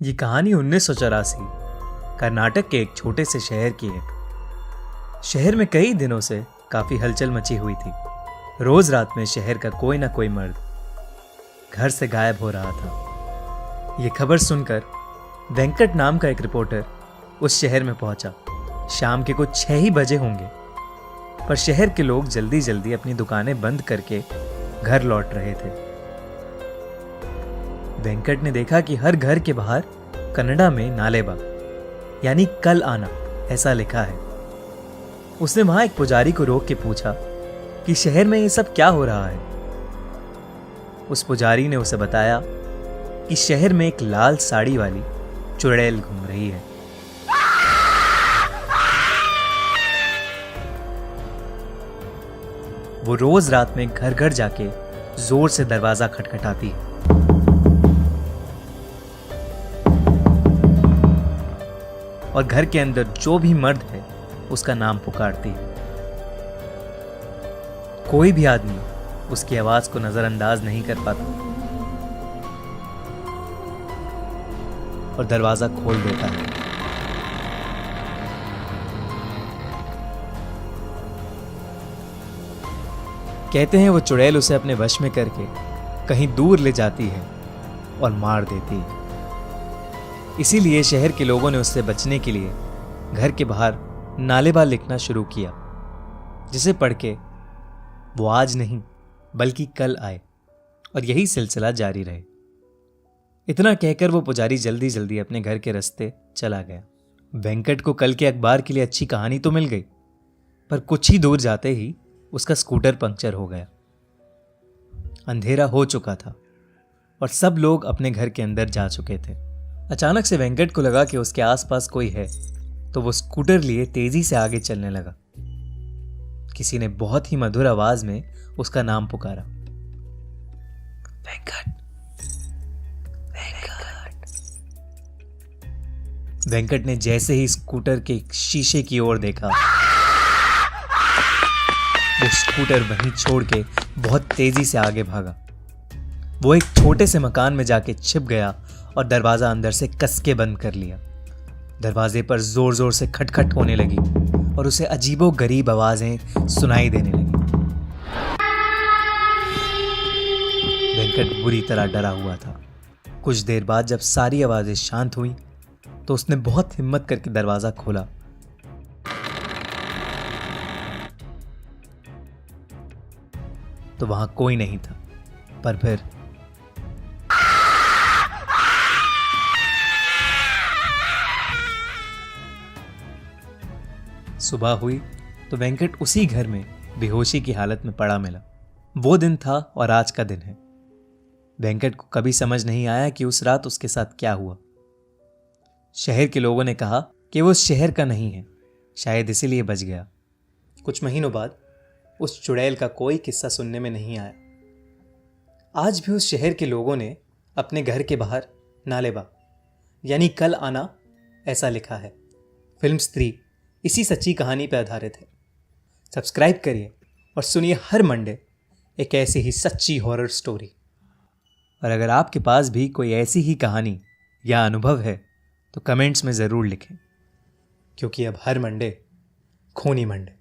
ये कहानी 1984 कर्नाटक के एक छोटे से शहर की है। शहर में कई दिनों से काफी हलचल मची हुई थी। रोज रात में शहर का कोई ना कोई मर्द घर से गायब हो रहा था। ये खबर सुनकर वेंकट नाम का एक रिपोर्टर उस शहर में पहुंचा। शाम के कुछ 6 ही बजे होंगे, पर शहर के लोग जल्दी जल्दी अपनी दुकानें बंद करके घर लौट रहे थे। वेंकट ने देखा कि हर घर के बाहर कन्नड़ा में नालेबा यानी कल आना ऐसा लिखा है। उसने वहां एक पुजारी को रोक के पूछा कि शहर में ये सब क्या हो रहा है। उस पुजारी ने उसे बताया कि शहर में एक लाल साड़ी वाली चुड़ैल घूम रही है। वो रोज रात में घर घर जाके जोर से दरवाजा खटखटाती है। और घर के अंदर जो भी मर्द है उसका नाम पुकारती है। कोई भी आदमी उसकी आवाज को नजरअंदाज नहीं कर पाता और दरवाजा खोल देता है। कहते हैं वो चुड़ैल उसे अपने वश में करके कहीं दूर ले जाती है और मार देती है। इसीलिए शहर के लोगों ने उससे बचने के लिए घर के बाहर नालेबा लिखना शुरू किया, जिसे पढ़ के वो आज नहीं बल्कि कल आए और यही सिलसिला जारी रहे। इतना कहकर वो पुजारी जल्दी जल्दी अपने घर के रास्ते चला गया। वेंकट को कल के अखबार के लिए अच्छी कहानी तो मिल गई, पर कुछ ही दूर जाते ही उसका स्कूटर पंक्चर हो गया। अंधेरा हो चुका था और सब लोग अपने घर के अंदर जा चुके थे। अचानक से वेंकट को लगा कि उसके आसपास कोई है, तो वो स्कूटर लिए तेजी से आगे चलने लगा। किसी ने बहुत ही मधुर आवाज में उसका नाम पुकारा, वेंकट, वेंकट। वेंकट ने जैसे ही स्कूटर के शीशे की ओर देखा, वो स्कूटर वहीं छोड़ के बहुत तेजी से आगे भागा। वो एक छोटे से मकान में जाके छिप गया और दरवाजा अंदर से कस के बंद कर लिया। दरवाजे पर जोर जोर से खटखट होने लगी और उसे अजीबो गरीब आवाजें सुनाई देने लगी। वेंकट बुरी तरह डरा हुआ था। कुछ देर बाद जब सारी आवाजें शांत हुई तो उसने बहुत हिम्मत करके दरवाजा खोला। तो वहां कोई नहीं था, पर फिर सुबह हुई तो वेंकट उसी घर में बेहोशी की हालत में पड़ा मिला। वो दिन था और आज का दिन है। वेंकट को कभी समझ नहीं आया कि उस रात उसके साथ क्या हुआ। शहर के लोगों ने कहा कि वो उस शहर का नहीं है, शायद इसीलिए बच गया। कुछ महीनों बाद उस चुड़ैल का कोई किस्सा सुनने में नहीं आया। आज भी उस शहर के लोगों ने अपने घर के बाहर नालेबा यानी कल आना ऐसा लिखा है। फिल्म स्त्री इसी सच्ची कहानी पर आधारित है। सब्सक्राइब करिए और सुनिए हर मंडे एक ऐसी ही सच्ची हॉरर स्टोरी। और अगर आपके पास भी कोई ऐसी ही कहानी या अनुभव है तो कमेंट्स में ज़रूर लिखें, क्योंकि अब हर मंडे खूनी मंडे।